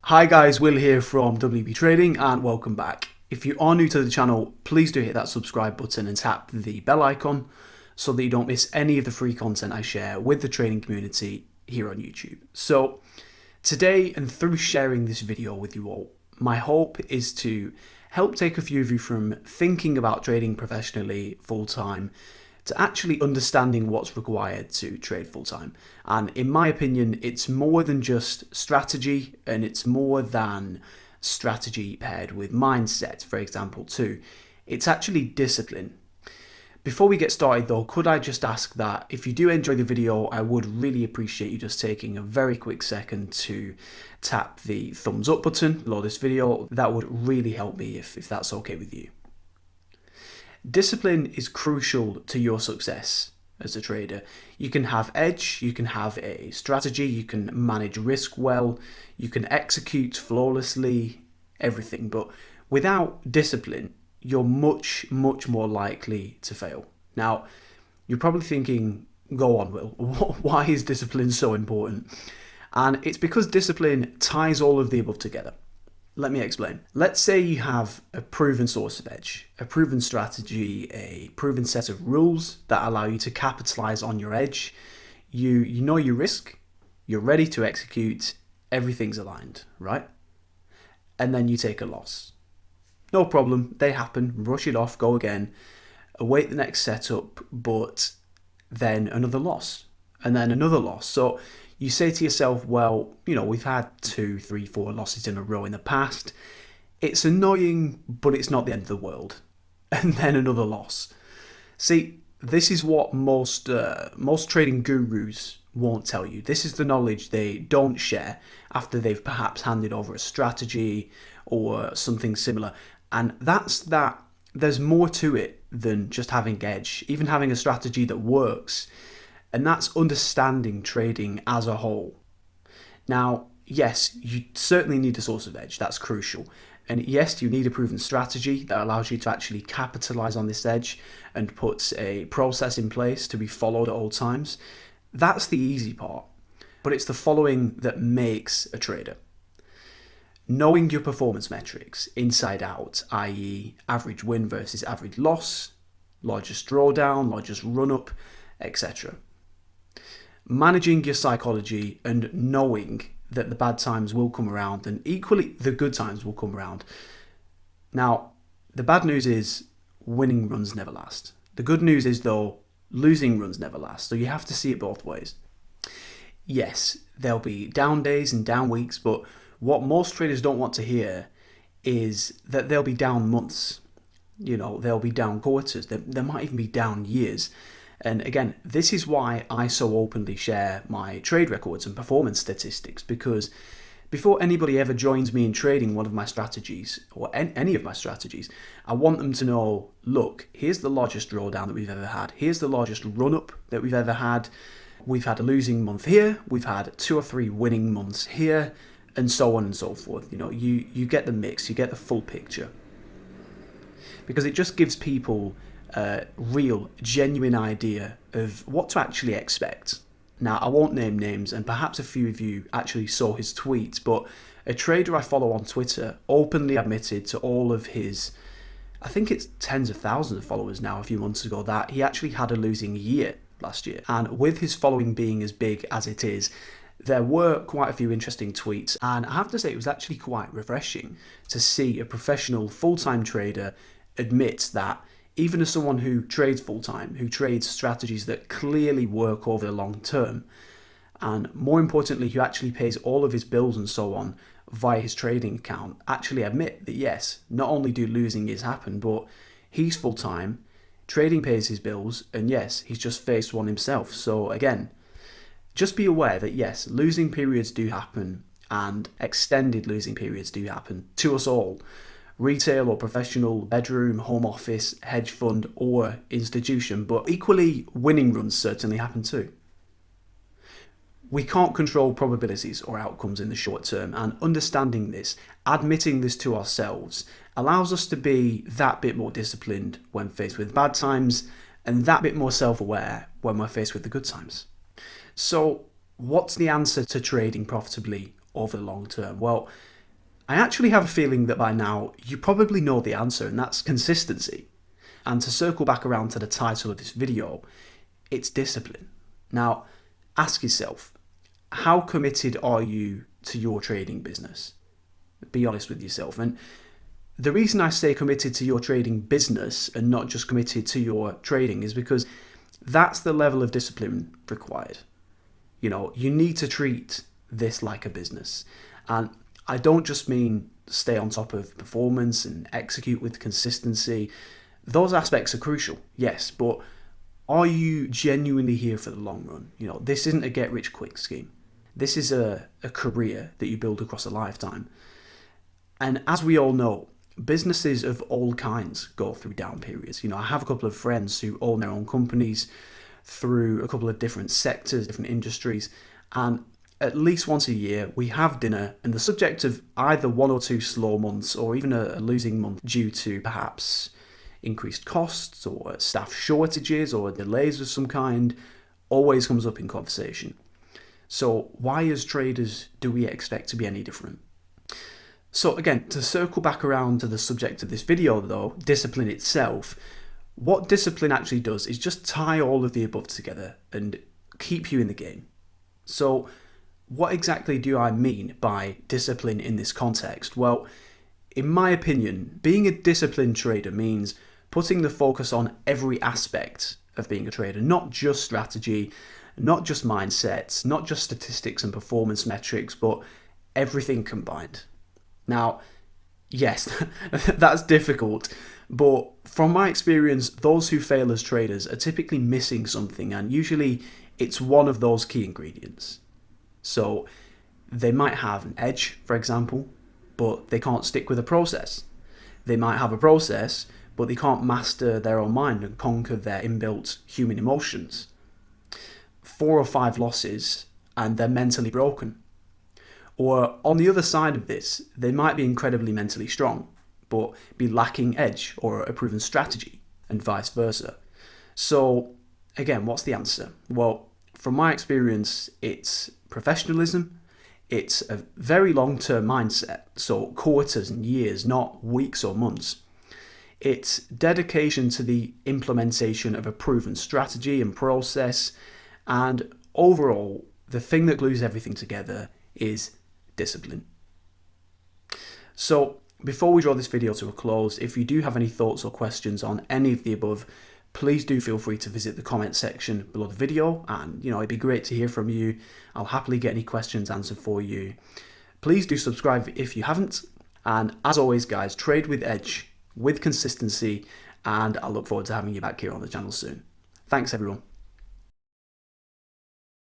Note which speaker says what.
Speaker 1: Hi guys, Will here from WB Trading and welcome back. If you are new to the channel, please do hit that subscribe button and tap the bell icon so that you don't miss any of the free content I share with the trading community here on YouTube. So today, and through sharing this video with you all, my hope is to help take a few of you from thinking about trading professionally full-time to actually understanding what's required to trade full-time. And in my opinion, it's more than just strategy, and it's more than strategy paired with mindset, for example, too. It's actually discipline. Before we get started though, could I just ask that if you do enjoy the video, I would really appreciate you just taking a very quick second to tap the thumbs up button below this video. That would really help me if that's okay with you. Discipline is crucial to your success as a trader. You can have edge, you can have a strategy, you can manage risk well, you can execute flawlessly, everything. But without discipline, you're much more likely to fail. Now, you're probably thinking, go on, Will, why is discipline so important? And it's because discipline ties all of the above together. Let me explain. Let's say you have a proven source of edge, a proven strategy, a proven set of rules that allow you to capitalize on your edge. You know your risk, you're ready to execute, everything's aligned, right? And then you take a loss. No problem, they happen, brush it off, go again, await the next setup, but then another loss, and then another loss. So you say to yourself, well, we've had 2, 3, 4 losses in a row in the past. It's annoying, but it's not the end of the world. And then another loss. See, this is what most trading gurus won't tell you. This is the knowledge they don't share after they've perhaps handed over a strategy or something similar. And that's that there's more to it than just having edge, even having a strategy that works. And that's understanding trading as a whole. Now, yes, you certainly need a source of edge. That's crucial. And yes, you need a proven strategy that allows you to actually capitalize on this edge and puts a process in place to be followed at all times. That's the easy part. But it's the following that makes a trader. Knowing your performance metrics inside out, i.e. average win versus average loss, largest drawdown, largest run up, etc. Managing your psychology and knowing that the bad times will come around and equally the good times will come around. Now, the bad news is winning runs never last. The good news is though, losing runs never last. So you have to see it both ways. Yes, there'll be down days and down weeks, but what most traders don't want to hear is that they'll be down months. They'll be down quarters. There might even be down years. And again, this is why I so openly share my trade records and performance statistics, because before anybody ever joins me in trading one of my strategies or any of my strategies, I want them to know, look, here's the largest drawdown that we've ever had. Here's the largest run up that we've ever had. We've had a losing month here. We've had 2 or 3 winning months here, and so on and so forth. You get the mix, you get the full picture, because it just gives people a real, genuine idea of what to actually expect. Now, I won't name names, and perhaps a few of you actually saw his tweets, but a trader I follow on Twitter openly admitted to all of his, I think it's tens of thousands of followers now, a few months ago, that he actually had a losing year last year. And with his following being as big as it is, there were quite a few interesting tweets, and I have to say it was actually quite refreshing to see a professional full-time trader admit that even as someone who trades full-time, who trades strategies that clearly work over the long term, and more importantly, who actually pays all of his bills and so on via his trading account, actually admit that yes, not only do losing years happen, but he's full-time, trading pays his bills, and yes, he's just faced one himself. So again, just be aware that yes, losing periods do happen, and extended losing periods do happen to us all. Retail or professional, bedroom, home office, hedge fund or institution, but equally winning runs certainly happen too. We can't control probabilities or outcomes in the short term, and understanding this, admitting this to ourselves, allows us to be that bit more disciplined when faced with bad times and that bit more self-aware when we're faced with the good times. So what's the answer to trading profitably over the long term? Well, I actually have a feeling that by now you probably know the answer, and that's consistency. And to circle back around to the title of this video, it's discipline. Now, ask yourself, how committed are you to your trading business? Be honest with yourself. And the reason I say committed to your trading business and not just committed to your trading is because that's the level of discipline required. You need to treat this like a business. And I don't just mean stay on top of performance and execute with consistency. Those aspects are crucial, yes, but are you genuinely here for the long run? This isn't a get-rich-quick scheme. This is a career that you build across a lifetime. And as we all know, businesses of all kinds go through down periods. I have a couple of friends who own their own companies through a couple of different sectors, different industries, and at least once a year we have dinner, and the subject of either one or two slow months or even a losing month due to perhaps increased costs or staff shortages or delays of some kind always comes up in conversation. So why as traders do we expect to be any different? So again, to circle back around to the subject of this video though, discipline itself, what discipline actually does is just tie all of the above together and keep you in the game. So what exactly do I mean by discipline in this context? Well, in my opinion, being a disciplined trader means putting the focus on every aspect of being a trader, not just strategy, not just mindsets, not just statistics and performance metrics, but everything combined. Now, yes, that's difficult, but from my experience, those who fail as traders are typically missing something, and usually it's one of those key ingredients. So they might have an edge, for example, but they can't stick with a process. They might have a process, but they can't master their own mind and conquer their inbuilt human emotions. 4 or 5 losses and they're mentally broken. Or on the other side of this, they might be incredibly mentally strong, but be lacking edge or a proven strategy, and vice versa. So again, what's the answer? Well, from my experience, it's professionalism. It's a very long-term mindset, so quarters and years, not weeks or months. It's dedication to the implementation of a proven strategy and process, and overall, the thing that glues everything together is discipline. So before we draw this video to a close, if you do have any thoughts or questions on any of the above, please do feel free to visit the comment section below the video, and it'd be great to hear from you. I'll happily get any questions answered for you. Please do subscribe if you haven't, and as always guys, trade with edge, with consistency, and I look forward to having you back here on the channel soon. Thanks everyone.